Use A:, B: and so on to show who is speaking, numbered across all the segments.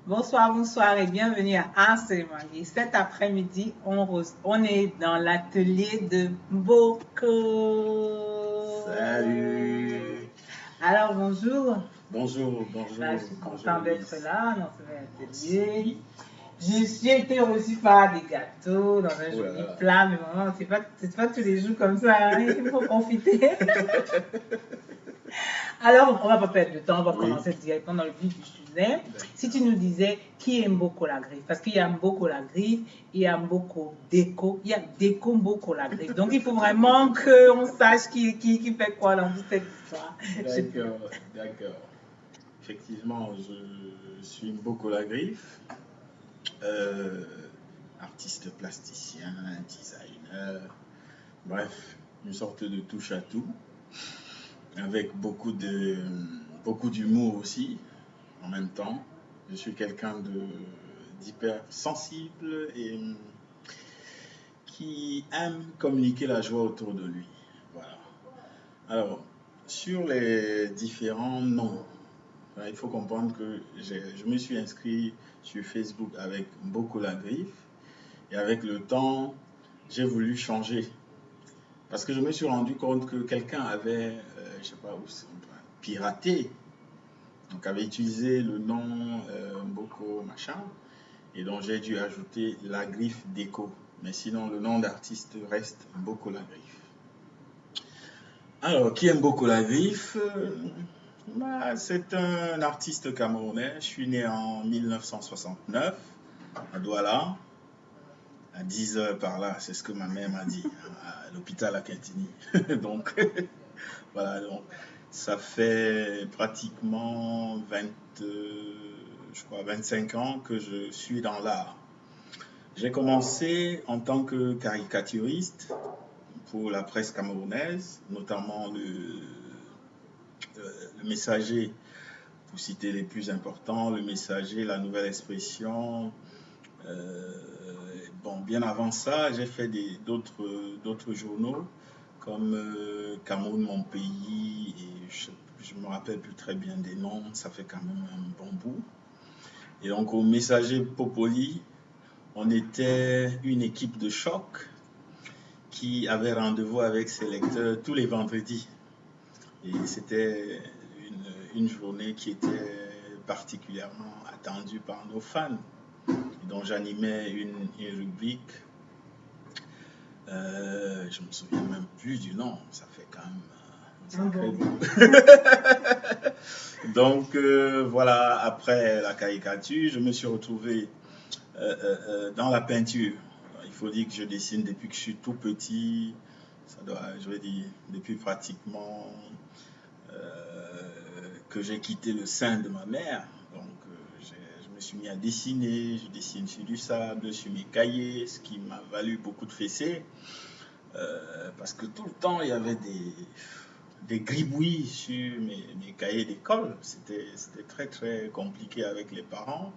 A: Bonsoir, bonsoir et bienvenue à Anselmani. Cet après-midi, on est dans l'atelier de Boko.
B: Salut.
A: Alors, bonjour.
B: Bonjour, bonjour,
A: Je suis
B: bonjour
A: contente d'être
B: Louise.
A: là dans ce bel atelier.
B: Merci.
A: J'ai été reçue par des gâteaux dans un
B: Oh là
A: joli
B: là.
A: plat, mais maman, c'est pas tous les jours comme ça, hein, il faut profiter. Alors, on va pas perdre de temps, on va
B: Oui,
A: commencer directement dans le vif du sujet. Si tu
B: d'accord.
A: nous disais qui aime beaucoup la griffe, parce qu'il y a beaucoup la griffe, il y a beaucoup déco, il y a déco beaucoup la griffe. Donc, il faut vraiment qu'on sache qui fait quoi dans toute cette histoire.
B: D'accord, d'accord. Effectivement, je suis beaucoup la griffe, euh, artiste plasticien, designer, bref, une sorte de touche à tout, avec beaucoup d'humour aussi, en même temps. Je suis quelqu'un d'hyper sensible et qui aime communiquer la joie autour de lui. Voilà. Alors, sur les différents noms, il faut comprendre que je me suis inscrit sur Facebook avec beaucoup la griffe et avec le temps, j'ai voulu changer parce que je me suis rendu compte que quelqu'un avait, je sais pas où, piraté, donc avait utilisé le nom Mboko machin et donc j'ai dû ajouter la griffe déco. Mais sinon, le nom d'artiste reste Mboko la griffe. Alors, qui aime beaucoup la griffe? C'est un artiste camerounais. Je suis né en 1969 à Douala, à 10 heures par là. C'est ce que ma mère m'a dit, à l'hôpital à Quintini. Donc, voilà. Donc, ça fait pratiquement 25 ans que je suis dans l'art. J'ai commencé en tant que caricaturiste pour la presse camerounaise, notamment le Messager, pour citer les plus importants, le Messager, la Nouvelle Expression. Euh, bon, bien avant ça, j'ai fait d'autres journaux comme Cameroun, mon pays, et je me rappelle plus très bien des noms, ça fait quand même un bon bout. Et donc au Messager Popoli, on était une équipe de choc qui avait rendez-vous avec ses lecteurs tous les vendredis. Et c'était une journée qui était particulièrement attendue par nos fans. Et donc j'animais une rubrique. Je me souviens même plus du nom. Ça fait quand même un sacré bout. Donc voilà, après la caricature, je me suis retrouvé dans la peinture. Il faut dire que je dessine depuis que je suis tout petit. Ça doit, je vais dire, depuis pratiquement que j'ai quitté le sein de ma mère. Donc, je me suis mis à dessiner. Je dessine sur du sable, sur mes cahiers, ce qui m'a valu beaucoup de fessées. Parce que tout le temps, il y avait des gribouillis sur mes cahiers d'école. C'était très, très compliqué avec les parents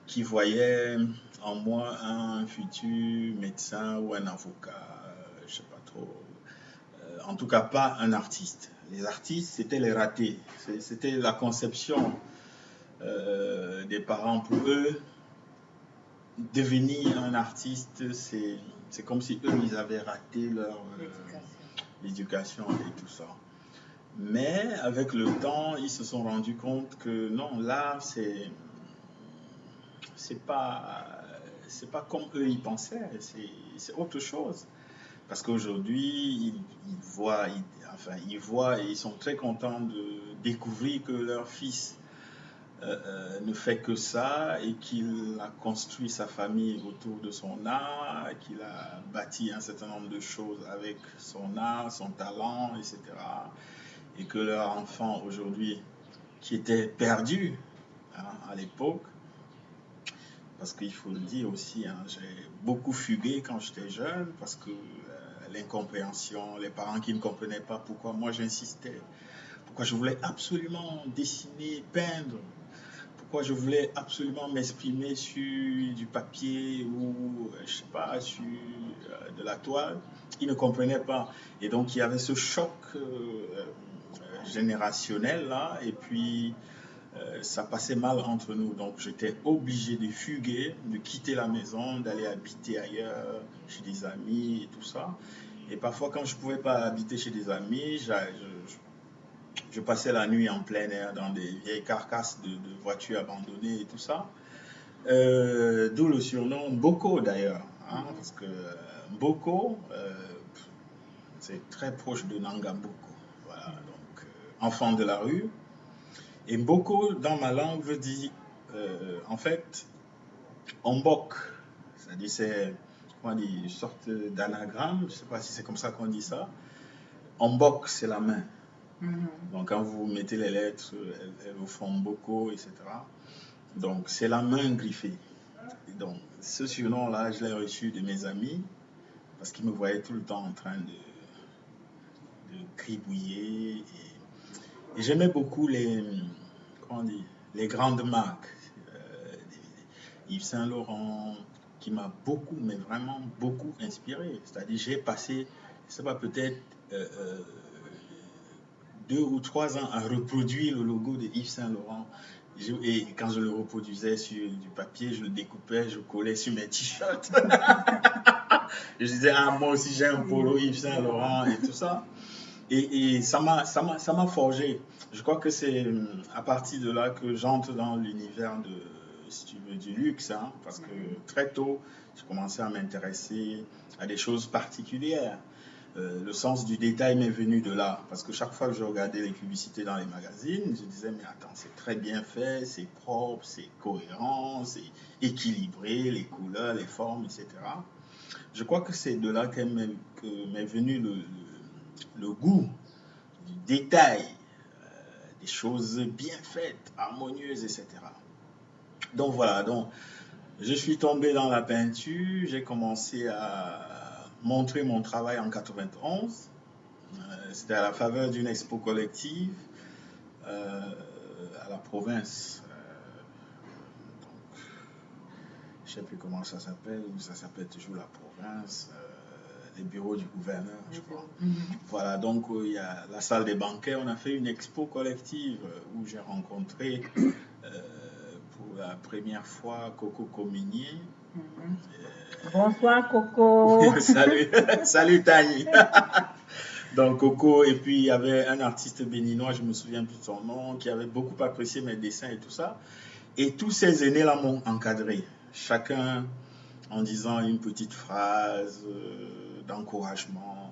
B: qui voyaient en moi un futur médecin ou un avocat, je sais pas trop. En tout cas, pas un artiste. Les artistes, c'était les ratés. C'était la conception des parents pour eux. Devenir un artiste, c'est comme si eux, ils avaient raté leur l'éducation et tout ça. Mais avec le temps, ils se sont rendus compte que non, là, c'est pas comme eux ils pensaient, c'est autre chose. Parce qu'aujourd'hui, ils voient et ils sont très contents de découvrir que leur fils ne fait que ça et qu'il a construit sa famille autour de son art, qu'il a bâti un certain nombre de choses avec son art, son talent, etc. Et que leur enfant aujourd'hui, qui était perdu hein, à l'époque, parce qu'il faut le dire aussi, hein, j'ai beaucoup fugué quand j'étais jeune, parce que l'incompréhension, les parents qui ne comprenaient pas pourquoi moi j'insistais, pourquoi je voulais absolument dessiner, peindre, pourquoi je voulais absolument m'exprimer sur du papier ou, je sais pas, sur de la toile, ils ne comprenaient pas. Et donc il y avait ce choc générationnel là, et puis ça passait mal entre nous. Donc j'étais obligé de fuguer, de quitter la maison, d'aller habiter ailleurs, chez des amis et tout ça. Et parfois, quand je ne pouvais pas habiter chez des amis, je passais la nuit en plein air dans des vieilles carcasses de voitures abandonnées et tout ça. D'où le surnom Mboko d'ailleurs, hein, parce que Mboko, c'est très proche de Nangamboko. Voilà, donc enfant de la rue. Et Mboko, dans ma langue, veut dire, en fait, Ombok. C'est-à-dire, c'est une sorte d'anagramme, je ne sais pas si c'est comme ça qu'on dit ça. Ombok, c'est la main. Donc, quand vous mettez les lettres, elles vous font Mboko, etc. Donc, c'est la main griffée. Et donc, ce surnom-là, je l'ai reçu de mes amis, parce qu'ils me voyaient tout le temps en train de gribouiller. Et j'aimais beaucoup les grandes marques. Yves Saint Laurent, qui m'a beaucoup, mais vraiment beaucoup inspiré. C'est-à-dire, j'ai passé, je ne sais pas, peut-être 2 ou 3 ans à reproduire le logo de Yves Saint Laurent. Et quand je le reproduisais sur du papier, je le découpais, je collais sur mes t-shirts. Je disais, ah, moi aussi j'ai un polo Yves Saint Laurent et tout ça. Et ça m'a forgé. Je crois que c'est à partir de là que j'entre dans l'univers si tu veux, du luxe, hein, parce que très tôt, j'ai commencé à m'intéresser à des choses particulières. Le sens du détail m'est venu de là, parce que chaque fois que je regardais les publicités dans les magazines, je disais, mais attends, c'est très bien fait, c'est propre, c'est cohérent, c'est équilibré, les couleurs, les formes, etc. Je crois que c'est de là que m'est venu le goût du détail, des choses bien faites, harmonieuses, etc. Donc voilà, donc je suis tombé dans la peinture, j'ai commencé à montrer mon travail en 91. C'était à la faveur d'une expo collective à la province. Donc, je ne sais plus comment ça s'appelle, ou ça s'appelle toujours la province, les bureaux du gouverneur, je crois. Voilà, donc il y a la salle des banquets, on a fait une expo collective où j'ai rencontré pour la première fois Coco Cominier.
A: Bonsoir Coco.
B: Salut Tani. Donc Coco, et puis il y avait un artiste béninois, je me souviens plus de son nom, qui avait beaucoup apprécié mes dessins et tout ça. Et tous ces aînés-là m'ont encadré, chacun en disant une petite phrase d'encouragement.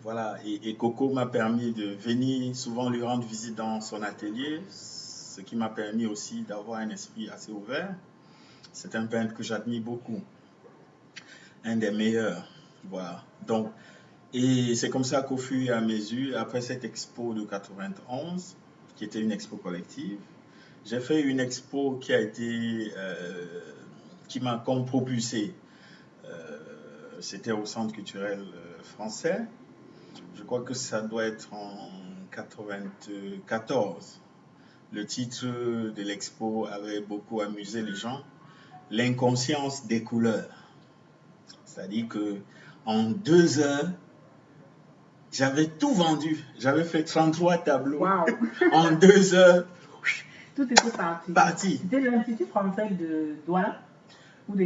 B: Voilà, et Coco m'a permis de venir souvent lui rendre visite dans son atelier, ce qui m'a permis aussi d'avoir un esprit assez ouvert. C'est un peintre que j'admire beaucoup, un des meilleurs. Voilà. Donc, et c'est comme ça qu'au fur et à mesure, après cette expo de 91, qui était une expo collective, j'ai fait une expo qui a été, qui m'a comme propulsé. C'était au Centre culturel français. Je crois que ça doit être en 94. Le titre de l'expo avait beaucoup amusé les gens. L'inconscience des couleurs. C'est-à-dire que en 2 heures, j'avais tout vendu. J'avais fait 33 tableaux.
A: Wow.
B: En 2 heures.
A: Tout était parti. C'était l'Institut français de Douala.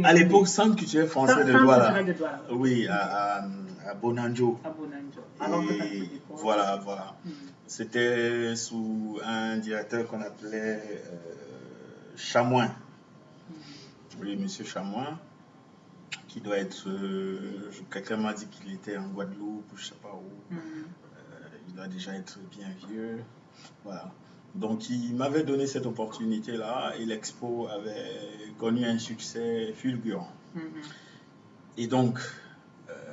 B: À l'époque, Centre culturel français de Douala. Oui,
A: okay.
B: à Bonanjo.
A: À Bonanjo. Alors
B: voilà. C'était sous un directeur qu'on appelait Chamoin. Oui, monsieur Chamoin, qui doit être. Quelqu'un m'a dit qu'il était en Guadeloupe, je ne sais pas où. Il doit déjà être bien vieux. Voilà. Donc, il m'avait donné cette opportunité-là et l'expo avait connu un succès fulgurant. Et donc,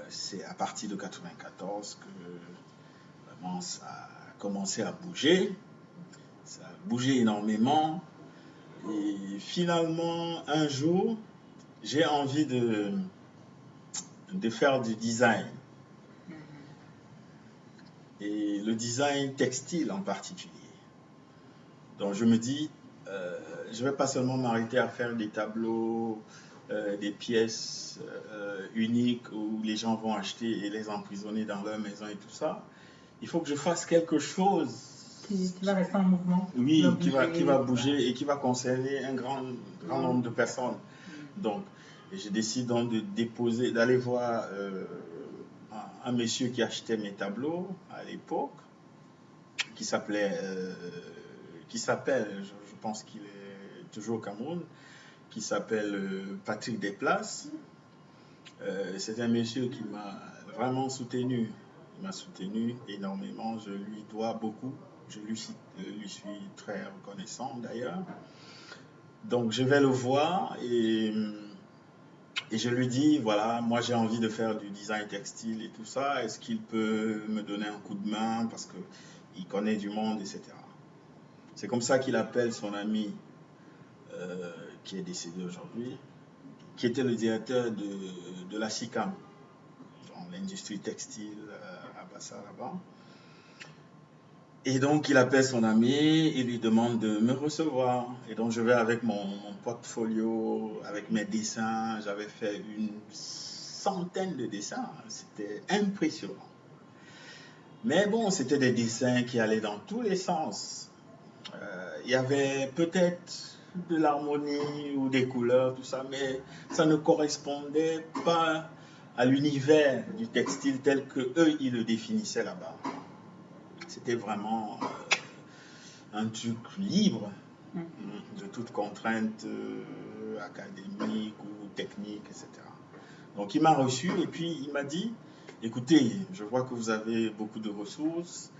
B: c'est à partir de 94 que vraiment ça a commencé à bouger. Ça a bougé énormément. Et finalement, un jour, j'ai envie de faire du design. Et le design textile en particulier. Donc je me dis, je ne vais pas seulement m'arrêter à faire des tableaux, des pièces uniques où les gens vont acheter et les emprisonner dans leur maison et tout ça. Il faut que je fasse quelque chose
A: qui va rester en mouvement.
B: Oui, qui va bouger et qui va concerner un grand nombre de personnes. Donc, je décide donc d'aller voir un monsieur qui achetait mes tableaux à l'époque, qui s'appelle, je pense qu'il est toujours au Cameroun, qui s'appelle Patrick Desplaces. C'est un monsieur qui m'a vraiment soutenu. Il m'a soutenu énormément. Je lui dois beaucoup. Je lui suis très reconnaissant d'ailleurs. Donc je vais le voir et je lui dis, voilà, moi j'ai envie de faire du design textile et tout ça. Est-ce qu'il peut me donner un coup de main parce qu'il connaît du monde, etc. C'est comme ça qu'il appelle son ami qui est décédé aujourd'hui, qui était le directeur de la SICAM, l'industrie textile à Bassa là-bas. Et donc il appelle son ami, il lui demande de me recevoir. Et donc je vais avec mon portfolio, avec mes dessins. J'avais fait une centaine de dessins, c'était impressionnant. Mais bon, c'était des dessins qui allaient dans tous les sens. Il y avait peut-être de l'harmonie ou des couleurs, tout ça, mais ça ne correspondait pas à l'univers du textile tel que eux ils le définissaient là-bas. C'était vraiment un truc libre de toute contrainte académique ou technique, etc. Donc il m'a reçu et puis il m'a dit, écoutez, je vois que vous avez beaucoup de ressources,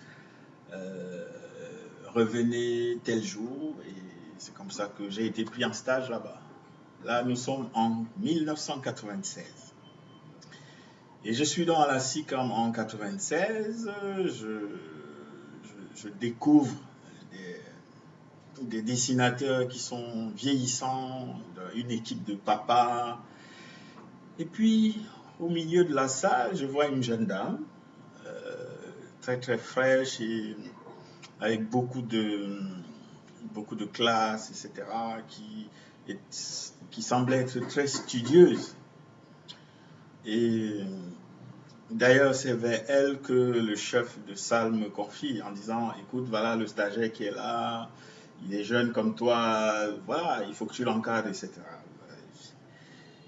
B: revenez tel jour, et c'est comme ça que j'ai été pris en stage là-bas. Là, nous sommes en 1996. Et je suis dans la SICAM en 96, je découvre des dessinateurs qui sont vieillissants, une équipe de papas. Et puis, au milieu de la salle, je vois une jeune dame, très très fraîche et avec beaucoup de classe, etc., qui semblait être très studieuse. Et d'ailleurs, c'est vers elle que le chef de salle me confie en disant, écoute, voilà le stagiaire qui est là, il est jeune comme toi, voilà, il faut que tu l'encadres, etc.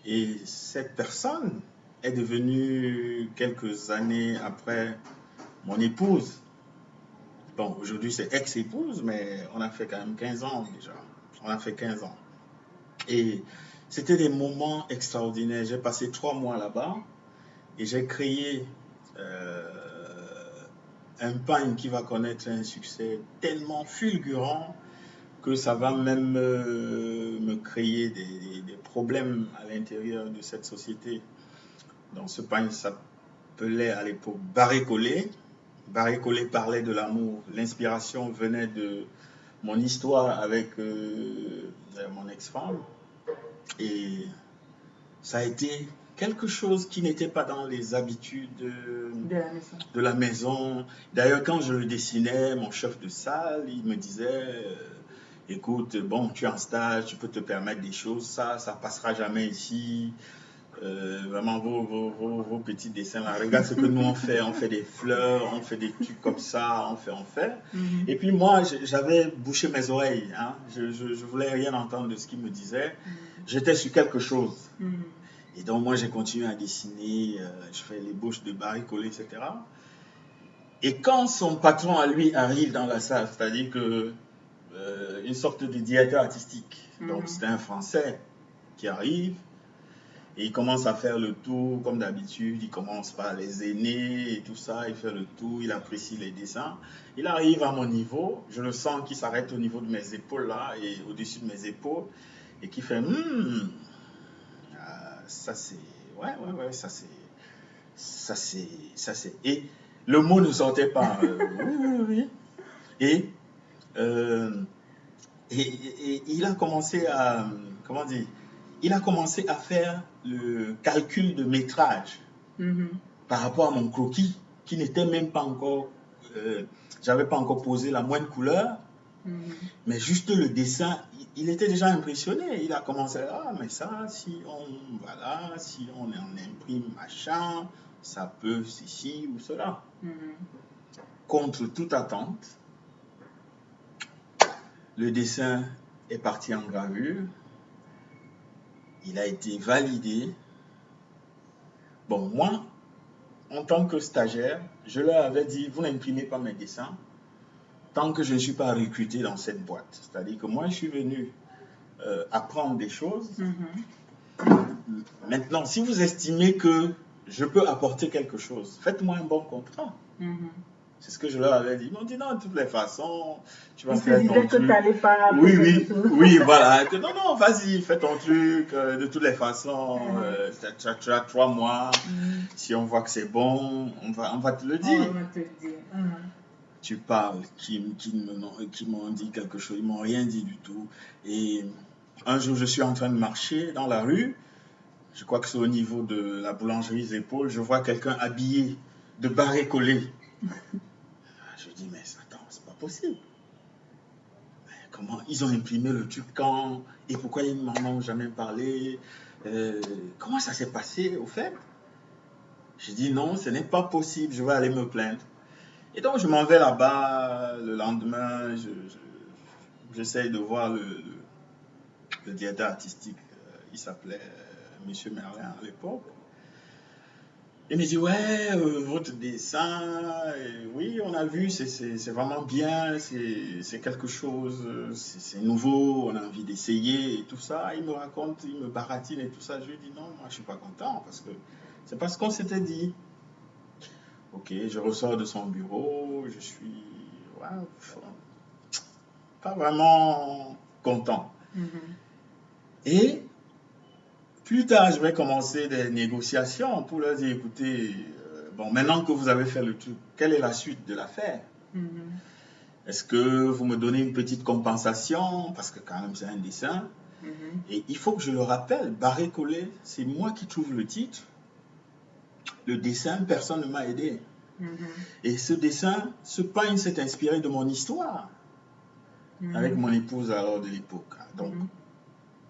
B: Et cette personne est devenue, quelques années après, mon épouse. Bon, aujourd'hui c'est ex-épouse, mais on a fait quand même 15 ans déjà. On a fait 15 ans. Et c'était des moments extraordinaires. J'ai passé 3 mois là-bas et j'ai créé un pagne qui va connaître un succès tellement fulgurant que ça va même me créer des problèmes à l'intérieur de cette société. Donc ce pagne s'appelait à l'époque Barré Collé. Barré Collé parlait de l'amour. L'inspiration venait de mon histoire avec mon ex-femme. Et ça a été quelque chose qui n'était pas dans les habitudes de la maison. D'ailleurs, quand je le dessinais, mon chef de salle, il me disait, écoute, bon, tu es en stage, tu peux te permettre des choses, ça passera jamais ici. Vraiment vos petits dessins là, regarde ce que nous on fait des fleurs, on fait des trucs comme ça, on fait. Et puis moi j'avais bouché mes oreilles, hein. Je voulais rien entendre de ce qu'il me disait. J'étais sur quelque chose. Et donc moi j'ai continué à dessiner, je fais les bouches de Barré Collé, etc. Et quand son patron à lui arrive dans la salle, c'est-à-dire que une sorte de directeur artistique, donc c'était un Français qui arrive. Et il commence à faire le tour, comme d'habitude, il commence par les aînés et tout ça, il fait le tour, il apprécie les dessins. Il arrive à mon niveau, je le sens qu'il s'arrête au niveau de mes épaules là, et au-dessus de mes épaules, et qui fait ça c'est, ouais, ça c'est, et le mot ne sortait pas, oui. Et il a commencé à, comment dire, il a commencé à faire le calcul de métrage par rapport à mon croquis, qui n'était même pas encore, j'avais pas encore posé la moindre couleur, mais juste le dessin, il était déjà impressionné. Il a commencé, mais ça, si on imprime machin, ça peut ceci ou cela. Contre toute attente, Le dessin est parti en gravure. Il a été validé. Bon, moi, en tant que stagiaire, je leur avais dit, vous n'imprimez pas mes dessins tant que je ne suis pas recruté dans cette boîte. C'est-à-dire que moi, je suis venu apprendre des choses. Maintenant, si vous estimez que je peux apporter quelque chose, faites-moi un bon contrat. C'est ce que je leur avais dit. Ils m'ont dit non, de toutes les façons, tu vas faire ton truc.
A: Que t'allais pas
B: oui, voilà. Que, non, vas-y, fais ton truc. De toutes les façons, tu as 3 mois. Si on voit que c'est bon, on va te le dire.
A: On va te le dire.
B: Tu parles, qui m'ont dit quelque chose, ils m'ont rien dit du tout. Et un jour, je suis en train de marcher dans la rue. Je crois que c'est au niveau de la boulangerie Les Épaules. Je vois quelqu'un habillé de barré collé. Je dis, mais attends, c'est pas possible. Mais comment ils ont imprimé le truc quand? Et pourquoi ils ne m'en ont jamais parlé? Comment ça s'est passé au fait? Je dis, non, ce n'est pas possible, je vais aller me plaindre. Et donc, je m'en vais là-bas. Le lendemain, j'essaye de voir le directeur artistique. Il s'appelait Monsieur Merlin à l'époque. Il me dit, ouais, votre dessin, oui, on a vu, c'est vraiment bien, c'est quelque chose, c'est nouveau, on a envie d'essayer et tout ça. Il me raconte, il me baratine et tout ça. Je lui dis, non, moi, je ne suis pas content parce que c'est pas ce qu'on s'était dit. Ok, je ressors de son bureau, je suis pas vraiment content. Et plus tard, je vais commencer des négociations pour leur dire, écoutez, bon, maintenant que vous avez fait le truc, quelle est la suite de l'affaire? Est-ce que vous me donnez une petite compensation? Parce que quand même, c'est un dessin. Et il faut que je le rappelle, barré-collé, c'est moi qui trouve le titre. Le dessin, personne ne m'a aidé. Et ce dessin, ce pagne s'est inspiré de mon histoire avec mon épouse alors de l'époque. Donc,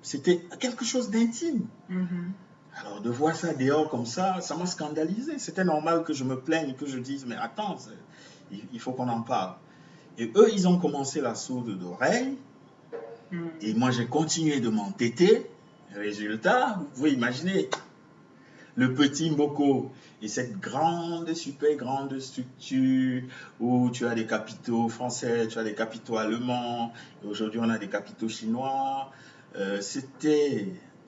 B: c'était quelque chose d'intime. Alors, de voir ça dehors comme ça m'a scandalisé. C'était normal que je me plaigne, que je dise, mais attends, il faut qu'on en parle. Et eux, ils ont commencé la sourde d'oreille. Et moi, j'ai continué de m'entêter. Résultat, vous pouvez imaginer, le petit Mboko et cette grande, super grande structure où tu as des capitaux français, tu as des capitaux allemands, et aujourd'hui on a des capitaux chinois. Il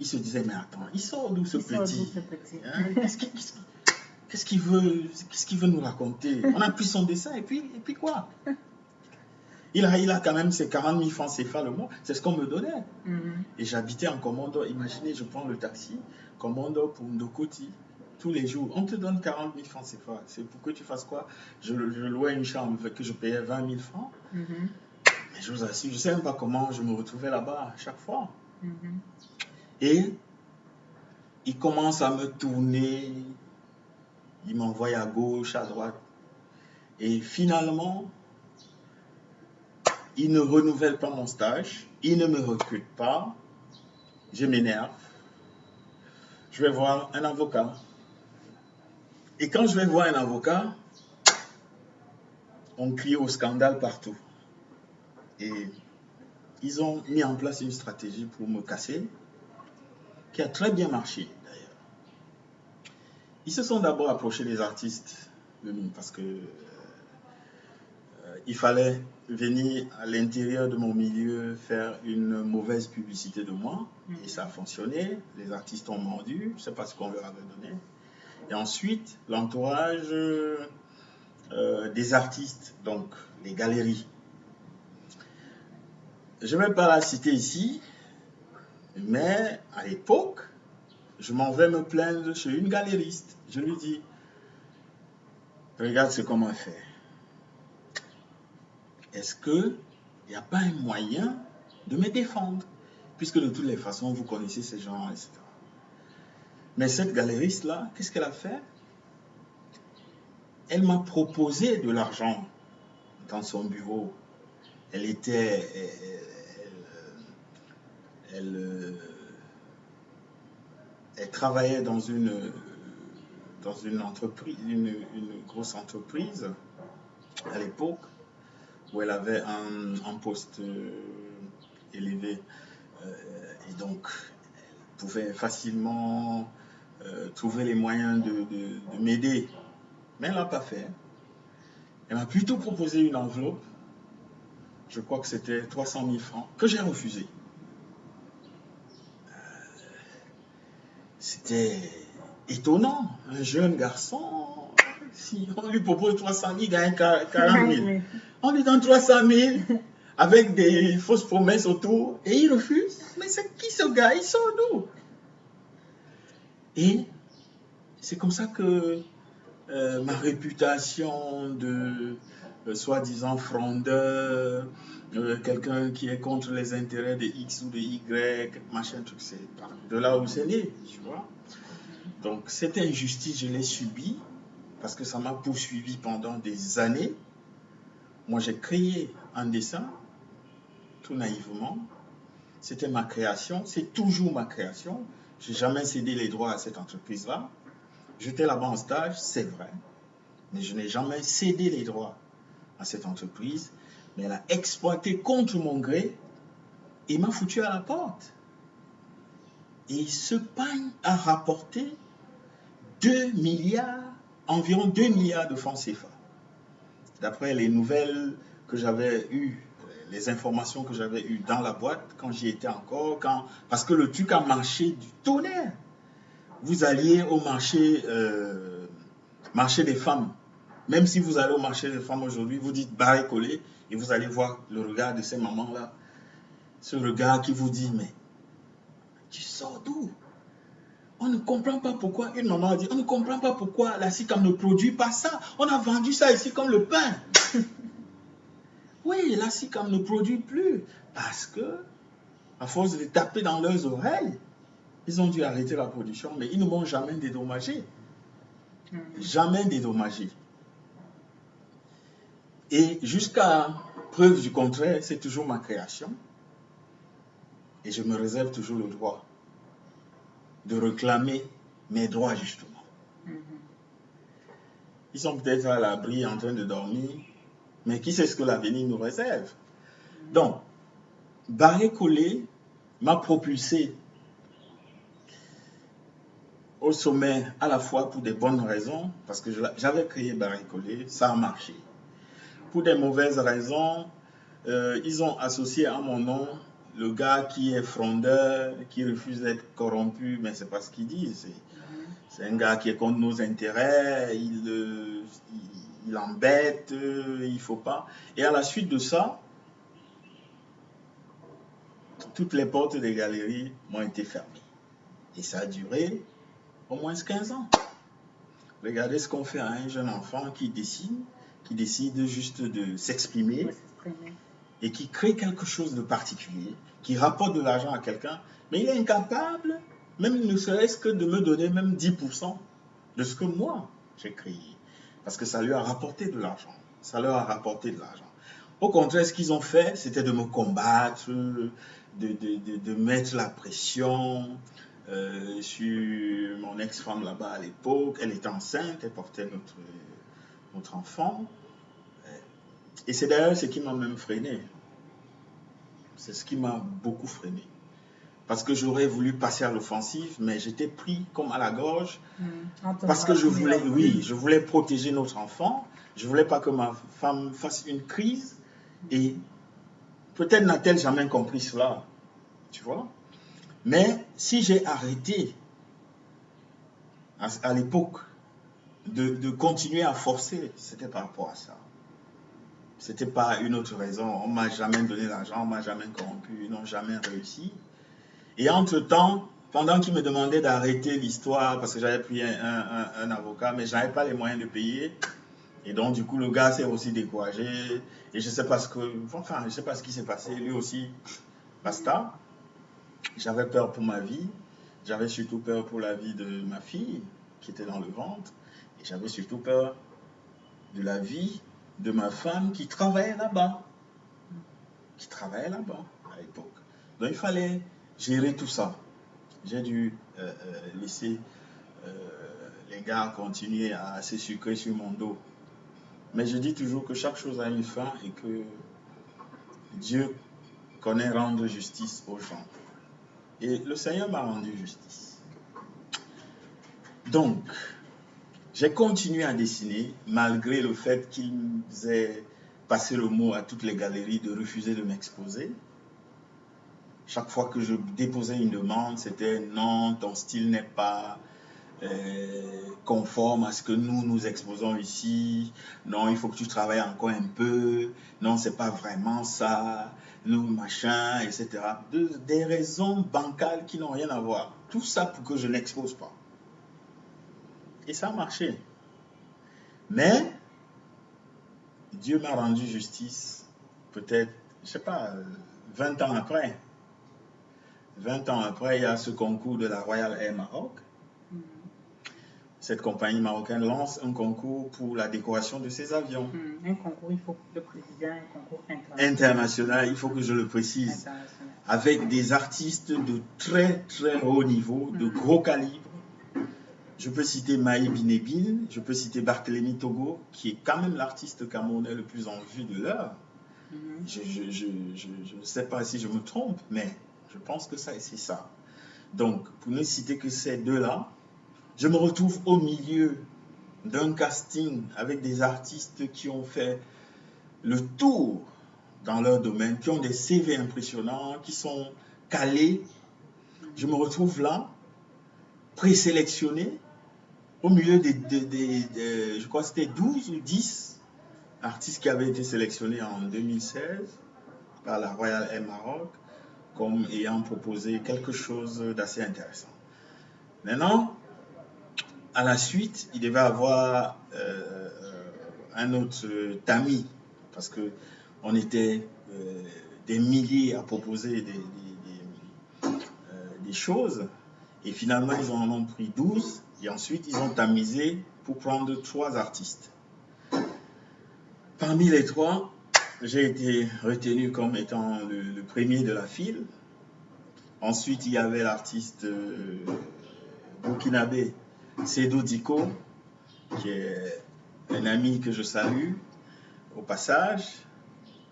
B: se disait, mais attends, il sort d'où ce petit, hein? Qu'est-ce qu'il veut nous raconter? On a pris son dessin et puis quoi? Il a quand même ses 40 000 francs CFA le mois, c'est ce qu'on me donnait. Et j'habitais en Comando. Imaginez, je prends le taxi, Comando pour Ndokoti, tous les jours. On te donne 40 000 francs CFA. C'est pour que tu fasses quoi? Je louais une chambre que je payais 20 000 francs. Mais je vous assure, je ne sais même pas comment je me retrouvais là-bas à chaque fois. Et il commence à me tourner, il m'envoie à gauche, à droite. Et finalement, il ne renouvelle pas mon stage, il ne me recrute pas, je m'énerve, je vais voir un avocat. Et quand je vais voir un avocat, on crie au scandale partout. Et ils ont mis en place une stratégie pour me casser, qui a très bien marché d'ailleurs. Ils se sont d'abord approchés des artistes, parce que il fallait venir à l'intérieur de mon milieu faire une mauvaise publicité de moi. Et ça a fonctionné. Les artistes ont mordu. Je ne sais pas ce qu'on leur avait donné. Et ensuite, l'entourage des artistes, donc les galeries. Je ne vais pas la citer ici, mais à l'époque, je m'en vais me plaindre chez une galériste. Je lui dis, regarde ce qu'on m'a fait. Est-ce qu'il n'y a pas un moyen de me défendre? Puisque de toutes les façons, vous connaissez ces gens, etc. Mais cette galériste-là, qu'est-ce qu'elle a fait? Elle m'a proposé de l'argent dans son bureau. Elle travaillait dans une entreprise, une grosse entreprise à l'époque, où elle avait un poste voulez. Et donc, elle pouvait facilement trouver les moyens de m'aider. Mais elle ne l'a pas fait. Elle m'a plutôt proposé une enveloppe, je crois que c'était 300 000 francs, que j'ai refusé. C'était étonnant. Un jeune garçon, si on lui propose 300 000, il gagne 40 000. On lui donne 300 000 avec des fausses promesses autour et il refuse. Mais c'est qui ce gars? Il sort d'où? Et c'est comme ça que ma réputation de soi-disant frondeur, quelqu'un qui est contre les intérêts de X ou de Y, machin, truc, c'est de là où c'est né, tu vois. Donc cette injustice, je l'ai subie parce que ça m'a poursuivi pendant des années. Moi, j'ai créé un dessin, tout naïvement. C'était ma création, c'est toujours ma création. Je n'ai jamais cédé les droits à cette entreprise-là. J'étais là-bas en stage, c'est vrai, mais je n'ai jamais cédé les droits à cette entreprise. Mais elle a exploité contre mon gré et m'a foutu à la porte. Et ce pain a rapporté 2 milliards, environ 2 milliards de francs CFA. D'après les nouvelles que j'avais eues, les informations que j'avais eues dans la boîte, quand j'y étais encore, parce que le truc a marché du tonnerre. Vous alliez au marché des femmes. Même si vous allez au marché des femmes aujourd'hui, vous dites barré collé et vous allez voir le regard de ces mamans-là. Ce regard qui vous dit, mais tu sors d'où? On ne comprend pas pourquoi, une maman a dit, on ne comprend pas pourquoi la SICAM ne produit pas ça. On a vendu ça ici comme le pain. Oui, la SICAM ne produit plus parce que, à force de taper dans leurs oreilles, ils ont dû arrêter la production, mais ils ne m'ont jamais dédommagé. Jamais dédommagé. Et jusqu'à preuve du contraire, c'est toujours ma création. Et je me réserve toujours le droit de réclamer mes droits, justement. Ils sont peut-être à l'abri en train de dormir, mais qui sait ce que l'avenir nous réserve? Donc, Barré Collé m'a propulsé au sommet à la fois pour des bonnes raisons, parce que j'avais créé Barré Collé, ça a marché. Pour des mauvaises raisons, ils ont associé à mon nom le gars qui est frondeur, qui refuse d'être corrompu, mais c'est pas ce qu'il dit. C'est un gars qui est contre nos intérêts, il embête, il faut pas. Et à la suite de ça, toutes les portes des galeries m'ont été fermées. Et ça a duré au moins 15 ans. Regardez ce qu'on fait à un jeune enfant qui décide juste de s'exprimer et qui crée quelque chose de particulier, qui rapporte de l'argent à quelqu'un, mais il est incapable, même ne serait-ce que de me donner même 10% de ce que moi j'ai créé. Parce que ça lui a rapporté de l'argent. Ça leur a rapporté de l'argent. Au contraire, ce qu'ils ont fait, c'était de me combattre, de mettre la pression sur mon ex-femme là-bas à l'époque. Elle était enceinte, elle portait notre enfant. Et c'est d'ailleurs ce qui m'a même freiné. C'est ce qui m'a beaucoup freiné. Parce que j'aurais voulu passer à l'offensive, mais j'étais pris comme à la gorge. Parce que je voulais protéger notre enfant. Je ne voulais pas que ma femme fasse une crise. Et peut-être n'a-t-elle jamais compris cela. Tu vois? Mais si j'ai arrêté à l'époque de continuer à forcer, c'était par rapport à ça. C'était pas une autre raison. On ne m'a jamais donné l'argent, on ne m'a jamais corrompu, ils n'ont jamais réussi. Et entre-temps, pendant qu'ils me demandaient d'arrêter l'histoire, parce que j'avais pris un avocat, mais je n'avais pas les moyens de payer. Et donc, du coup, le gars s'est aussi découragé. Et je ne sais pas ce qui s'est passé. Lui aussi, basta. J'avais peur pour ma vie. J'avais surtout peur pour la vie de ma fille, qui était dans le ventre. Et j'avais surtout peur de la vie de ma femme qui travaillait là-bas. À l'époque. Donc, il fallait gérer tout ça. J'ai dû laisser les gars continuer à se sucrer sur mon dos. Mais je dis toujours que chaque chose a une fin et que Dieu connaît rendre justice aux gens. Et le Seigneur m'a rendu justice. Donc, j'ai continué à dessiner, malgré le fait qu'il me faisait passer le mot à toutes les galeries de refuser de m'exposer. Chaque fois que je déposais une demande, c'était non, ton style n'est pas conforme à ce que nous exposons ici. Non, il faut que tu travailles encore un peu. Non, c'est pas vraiment ça. Nous, machin, etc. Des raisons bancales qui n'ont rien à voir. Tout ça pour que je n'expose pas. Et ça a marché. Mais Dieu m'a rendu justice, peut-être, je sais pas, 20 ans après. 20 ans après, il y a ce concours de la Royal Air Maroc. Cette compagnie marocaine lance un concours pour la décoration de ses avions.
A: Un concours, il faut le préciser, un concours
B: international, il faut que je le précise. Avec des artistes de très très haut niveau, de gros calibre. Je peux citer Maï Binébine, je peux citer Barthélemy Togo, qui est quand même l'artiste camerounais le plus en vue de l'heure. Je ne sais pas si je me trompe, mais je pense que c'est ça. Donc, pour ne citer que ces deux-là, je me retrouve au milieu d'un casting avec des artistes qui ont fait le tour dans leur domaine, qui ont des CV impressionnants, qui sont calés. Je me retrouve là, présélectionné, au milieu je crois que c'était 12 ou 10 artistes qui avaient été sélectionnés en 2016 par la Royal Air Maroc comme ayant proposé quelque chose d'assez intéressant. Maintenant, à la suite, il devait avoir un autre tamis, parce qu'on était des milliers à proposer des choses, et finalement ils en ont pris 12, et ensuite ils ont tamisé pour prendre 3 artistes. Parmi les 3, j'ai été retenu comme étant le premier de la file. Ensuite, il y avait l'artiste burkinabé Seydou Diko, qui est un ami que je salue au passage,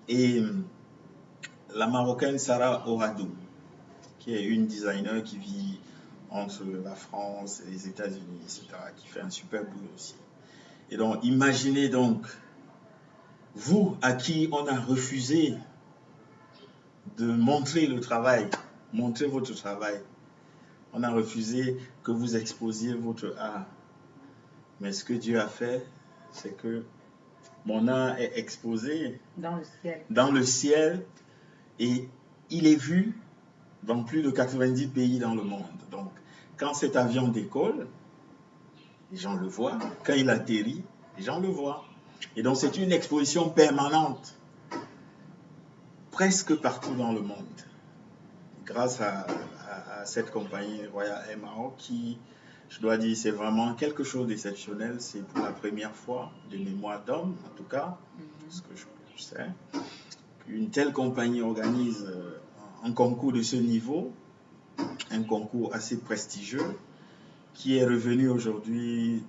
B: et la Marocaine Sarah Oradou, qui est une designer qui vit entre la France et les États-Unis, etc., qui fait un super boulot aussi. Et donc, imaginez donc, vous à qui on a refusé de montrer le travail, montrer votre travail, on a refusé que vous exposiez votre art. Mais ce que Dieu a fait, c'est que mon art est exposé dans le ciel et il est vu dans plus de 90 pays dans le monde. Donc, quand cet avion décolle, les gens le voient. Quand il atterrit, les gens le voient. Et donc, c'est une exposition permanente, presque partout dans le monde, grâce à cette compagnie Royal Air Maroc qui, je dois dire, c'est vraiment quelque chose d'exceptionnel. C'est pour la première fois, de mémoire d'homme, en tout cas, ce que je sais, qu'une telle compagnie organise un concours de ce niveau, un concours assez prestigieux, qui est revenu aujourd'hui,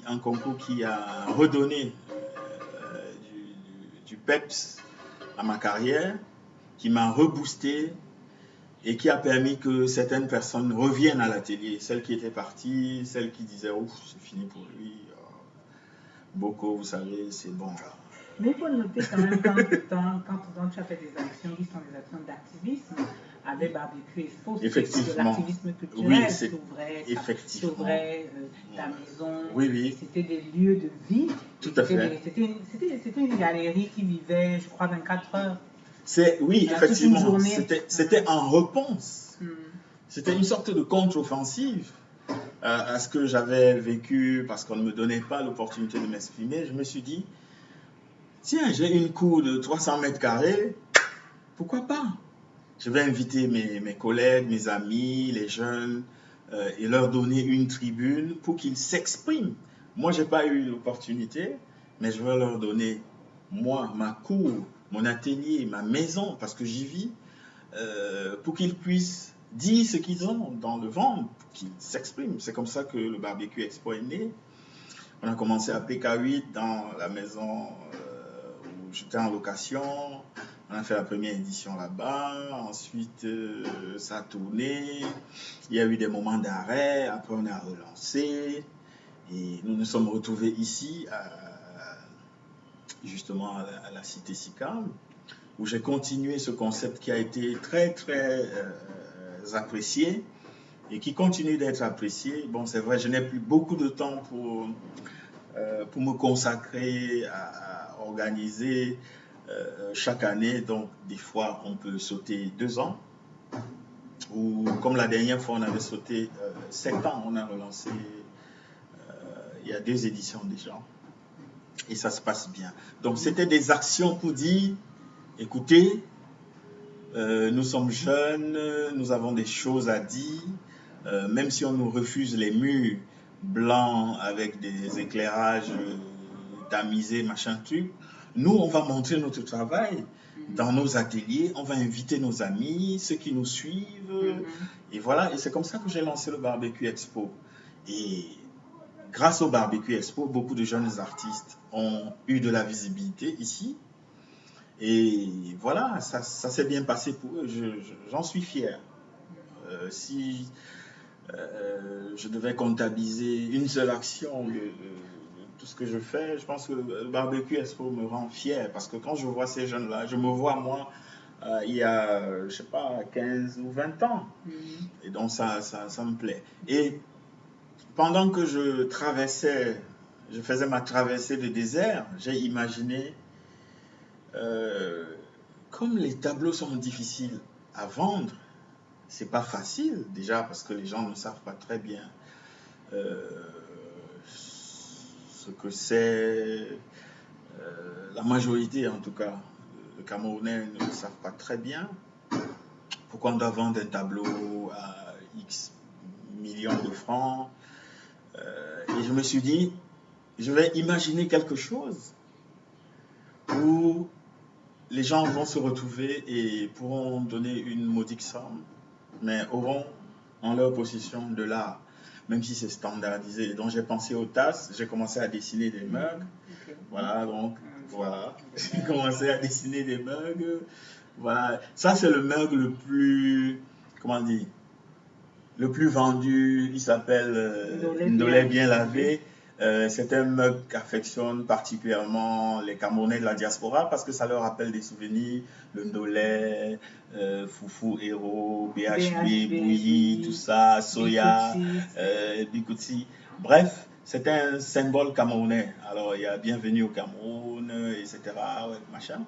B: un concours qui a redonné du peps à ma carrière, qui m'a reboosté et qui a permis que certaines personnes reviennent à l'atelier. Celles qui étaient parties, celles qui disaient « Ouf, c'est fini pour lui. Beaucoup, vous savez, c'est bon. »
A: Mais il faut noter quand même, quand tu as fait des actions qui sont des actions d'activisme, avec Barbecue Expo, c'était de l'activisme culturel, tu ouvrais ta maison, c'était des lieux de vie.
B: Tout à fait.
A: C'était une galerie qui vivait, je crois, 24 heures.
B: Oui, effectivement, c'était en réponse. C'était une sorte de contre-offensive à ce que j'avais vécu parce qu'on ne me donnait pas l'opportunité de m'exprimer. Je me suis dit, tiens, j'ai une cour de 300 mètres carrés, pourquoi pas? Je vais inviter mes collègues, mes amis, les jeunes, et leur donner une tribune pour qu'ils s'expriment. Moi, je n'ai pas eu l'opportunité, mais je vais leur donner, moi, ma cour, mon atelier, ma maison, parce que j'y vis, pour qu'ils puissent dire ce qu'ils ont dans le ventre, qu'ils s'expriment. C'est comme ça que le Barbecue Expo est né. On a commencé à PK8 dans la maison où j'étais en location. On a fait la première édition là-bas, ensuite ça a tourné, il y a eu des moments d'arrêt, après on a relancé et nous nous sommes retrouvés ici, justement à la cité SICAM, où j'ai continué ce concept qui a été très apprécié et qui continue d'être apprécié. Bon, c'est vrai, je n'ai plus beaucoup de temps pour me consacrer à organiser chaque année, donc des fois on peut sauter 2 ans, ou comme la dernière fois on avait sauté 7 ans, on a relancé il y a 2 éditions déjà, et ça se passe bien. Donc c'était des actions pour dire, écoutez, nous sommes jeunes, nous avons des choses à dire, même si on nous refuse les murs blancs avec des éclairages tamisés, machin truc, nous on va montrer notre travail dans nos ateliers, on va inviter nos amis, ceux qui nous suivent, et voilà, et c'est comme ça que j'ai lancé le Barbecue Expo. Et grâce au Barbecue Expo, beaucoup de jeunes artistes ont eu de la visibilité ici. Et voilà, ça s'est bien passé pour eux, j'en suis fier. Si je devais comptabiliser une seule action de tout ce que je fais, je pense que le Barbecue Expo me rend fier, parce que quand je vois ces jeunes-là, je me vois moi, il y a, je sais pas, 15 ou 20 ans. Et donc ça me plaît. Et pendant que je faisais ma traversée de désert, j'ai imaginé, comme les tableaux sont difficiles à vendre, c'est pas facile déjà parce que les gens ne savent pas très bien ce que c'est. La majorité, en tout cas, les Camerounais ne le savent pas très bien. Pourquoi on doit vendre un tableau à X millions de francs. Et je me suis dit, je vais imaginer quelque chose où les gens vont se retrouver et pourront donner une modique somme, mais auront en leur possession de l'art, même si c'est standardisé. Donc j'ai pensé aux tasses, j'ai commencé à dessiner des mugs. Voilà, donc voilà, j'ai commencé à dessiner des mugs. Voilà, ça c'est le mug le plus, comment dire, le plus vendu. Il s'appelle Ndolé bien lavé. C'est un mug qu'affectionnent particulièrement les Camerounais de la diaspora parce que ça leur rappelle des souvenirs, le Ndolé, Foufou, Héros, BHB, Bouilly, tout ça, Soya, Bikouti. Bref, c'est un symbole camerounais. Alors, il y a Bienvenue au Cameroun, etc. Ouais, machin.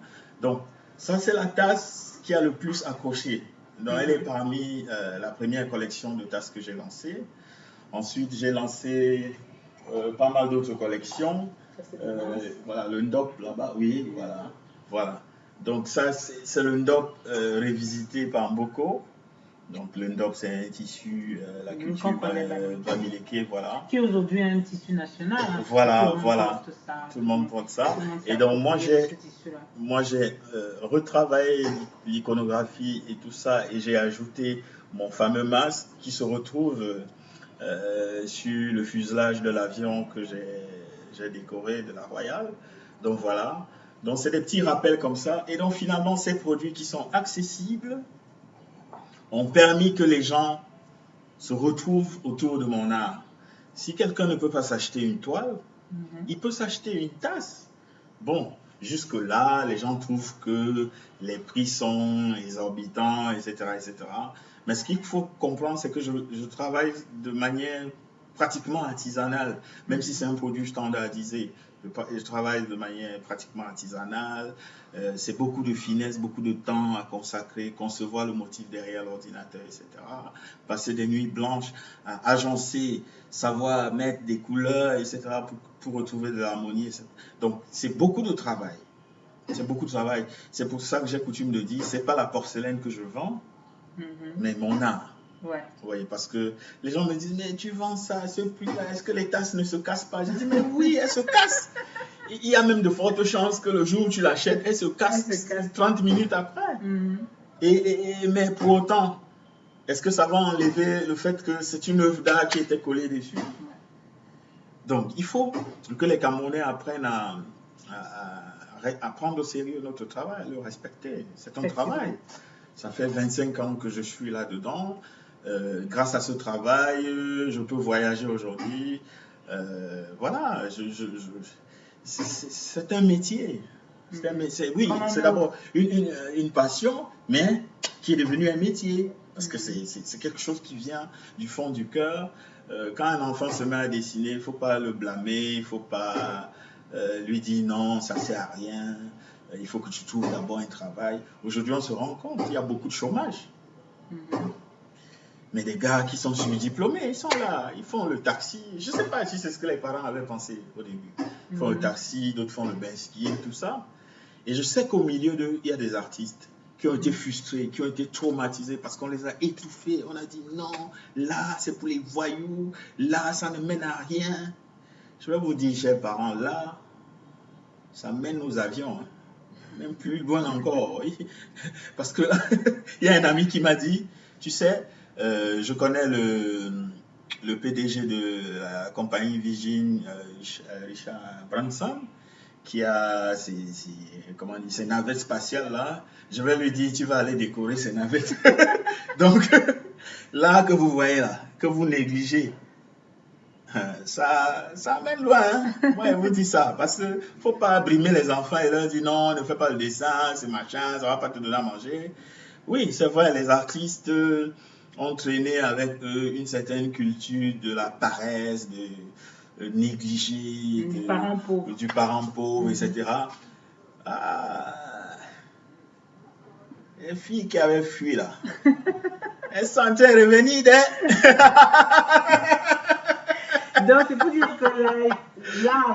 B: Donc, ça, c'est la tasse qui a le plus accroché. Donc, elle est parmi la première collection de tasses que j'ai lancée. Ensuite, j'ai lancé pas mal d'autres collections. Voilà, le Ndop là-bas, oui, voilà. Donc ça, c'est le Ndop révisité par Mboko. Donc le Ndop, c'est un tissu, la culture Bamileke, voilà.
A: Qui est aujourd'hui un tissu national. Hein,
B: voilà. Tout le monde porte ça. Et donc moi, j'ai retravaillé l'iconographie et tout ça, et j'ai ajouté mon fameux masque qui se retrouve sur le fuselage de l'avion que j'ai décoré de la Royale. Donc voilà. Donc c'est des petits rappels comme ça. Et donc finalement, ces produits qui sont accessibles ont permis que les gens se retrouvent autour de mon art. Si quelqu'un ne peut pas s'acheter une toile, il peut s'acheter une tasse. Bon, jusque-là, les gens trouvent que les prix sont exorbitants, etc., etc. Mais ce qu'il faut comprendre, c'est que je travaille de manière pratiquement artisanale, même si c'est un produit standardisé. Je travaille de manière pratiquement artisanale. C'est beaucoup de finesse, beaucoup de temps à consacrer, concevoir le motif derrière l'ordinateur, etc. Passer des nuits blanches à agencer, savoir mettre des couleurs, etc. pour retrouver de l'harmonie. Donc, c'est beaucoup de travail. C'est beaucoup de travail. C'est pour ça que j'ai coutume de dire, c'est pas la porcelaine que je vends, mais mon art.
A: Ouais.
B: Oui, parce que les gens me disent, mais tu vends ça à ce prix-là, est-ce que les tasses ne se cassent pas? Je dis, mais oui, elles se cassent. Il y a même de fortes chances que le jour où tu l'achètes, elles se cassent 30 minutes après. Mais pour autant, est-ce que ça va enlever le fait que c'est une œuvre d'art qui était collée dessus? Donc, il faut que les Camerounais apprennent à prendre au sérieux notre travail, le respecter. C'est un travail. Ça fait 25 ans que je suis là-dedans. Grâce à ce travail, je peux voyager aujourd'hui. Voilà, c'est un métier. Oui, c'est d'abord une passion, mais qui est devenue un métier. Parce que c'est quelque chose qui vient du fond du cœur. Quand un enfant se met à dessiner, il ne faut pas le blâmer, il ne faut pas lui dire non, ça ne sert à rien. Il faut que tu trouves d'abord un travail. Aujourd'hui, on se rend compte qu'il y a beaucoup de chômage. Mais des gars qui sont surdiplômés, ils sont là, ils font le taxi. Je ne sais pas si c'est ce que les parents avaient pensé au début. Ils font le taxi, d'autres font le bain ski, tout ça. Et je sais qu'au milieu d'eux, il y a des artistes qui ont été frustrés, qui ont été traumatisés parce qu'on les a étouffés. On a dit non, là, c'est pour les voyous, là, ça ne mène à rien. Je vais vous dire, chers parents, là, ça mène aux avions. Hein. Même plus loin encore. Oui. Parce que il y a un ami qui m'a dit, tu sais, je connais le PDG de la compagnie Virgin, Richard Branson, qui a ses navettes spatiales là. Je vais lui dire, tu vas aller décorer ces navettes. Donc, là que vous voyez là, que vous négligez, ça amène loin. Hein? Moi, je vous dis ça. Parce qu'il ne faut pas brimer les enfants et leur dire non, ne fais pas le dessin, c'est machin, ça ne va pas te donner à manger. Oui, c'est vrai, les artistes ont traîné avec eux une certaine culture de la paresse, de négliger, du parent pauvre, etc. Les filles qui avaient fui là, elles sentaient revenir
A: Donc, c'est pour dire que l'art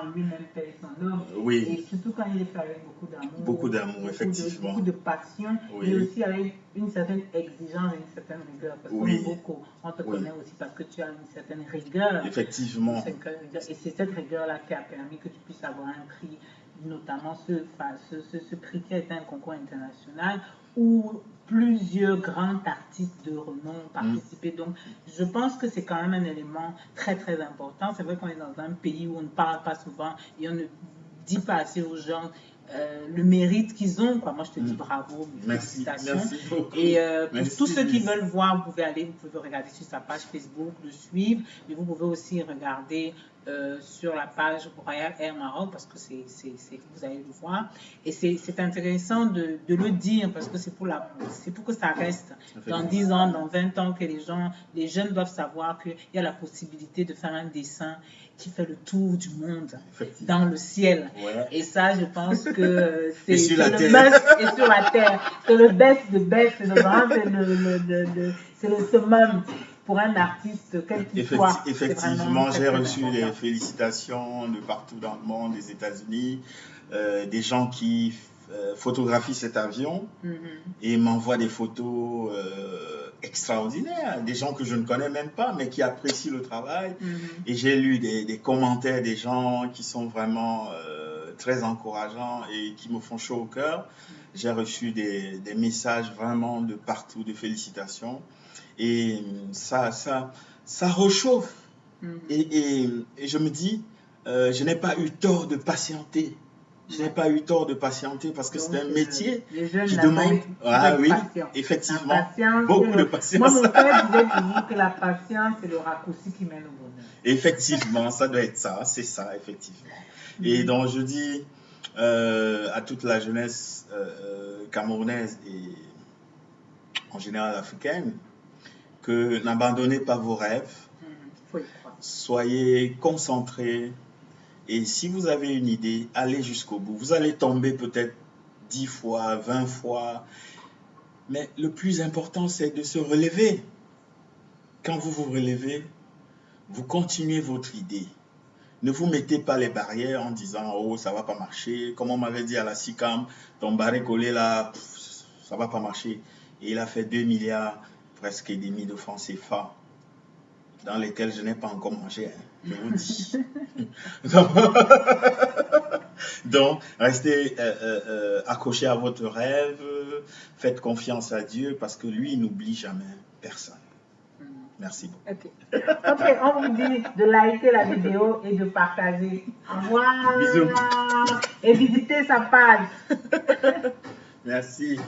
A: en lui-même fait son œuvre.
B: Oui.
A: Et surtout quand il est fait avec beaucoup d'amour.
B: Beaucoup d'amour, effectivement.
A: Beaucoup de passion, mais aussi avec une certaine exigence et une certaine rigueur. Parce qu'on te connaît aussi parce que tu as une certaine rigueur.
B: Effectivement.
A: Et c'est cette rigueur-là qui a permis que tu puisses avoir un prix, notamment ce prix qui a été un concours international où plusieurs grands artistes de renom ont participé. Donc, je pense que c'est quand même un élément très, très important. C'est vrai qu'on est dans un pays où on ne parle pas souvent et on ne dit pas assez aux gens le mérite qu'ils ont. Moi, je te dis bravo, félicitations.
B: Merci beaucoup.
A: Et pour tous ceux qui veulent voir, vous pouvez regarder sur sa page Facebook, le suivre, mais vous pouvez aussi regarder sur la page Royal Air Maroc parce que vous allez le voir. Et c'est intéressant de le dire parce que c'est pour que ça reste dans 10 ans, dans 20 ans, que les jeunes doivent savoir qu'il y a la possibilité de faire un dessin qui fait le tour du monde dans le ciel. Ouais. Et ça, je pense que c'est le must et sur la terre. C'est le best de best, c'est le summum pour un artiste, quel qu'il soit.
B: Effectivement, j'ai reçu des félicitations de partout dans le monde, des États-Unis, des gens qui photographient cet avion et m'envoient des photos extraordinaires, des gens que je ne connais même pas, mais qui apprécient le travail. Et j'ai lu des commentaires des gens qui sont vraiment très encourageants et qui me font chaud au cœur. J'ai reçu des messages vraiment de partout, de félicitations. Et ça rechauffe. Et je me dis, je n'ai pas eu tort de patienter. Je n'ai pas eu tort de patienter parce que c'est un métier qui demande. Effectivement, beaucoup de patience.
A: Moi, mon père disait toujours que la patience, c'est le raccourci qui mène au bonheur.
B: Effectivement, ça doit être ça, c'est ça, effectivement. Et donc, je dis à toute la jeunesse camerounaise et en général africaine, que n'abandonnez pas vos rêves, soyez concentrés. Et si vous avez une idée, allez jusqu'au bout. Vous allez tomber peut-être 10 fois, 20 fois. Mais le plus important, c'est de se relever. Quand vous vous relevez, vous continuez votre idée. Ne vous mettez pas les barrières en disant « Oh, ça ne va pas marcher ». Comme on m'avait dit à la SICAM, ton barré collé là, ça ne va pas marcher. Et il a fait 2 milliards, presque et demi de francs CFA, dans lesquels je n'ai pas encore mangé, hein, je vous dis. Donc, restez accrochés à votre rêve, faites confiance à Dieu parce que lui, il n'oublie jamais personne. Merci.
A: Ok, on vous dit de liker la vidéo et de partager. Au revoir.
B: Bisous.
A: Et visiter sa page.
B: Merci.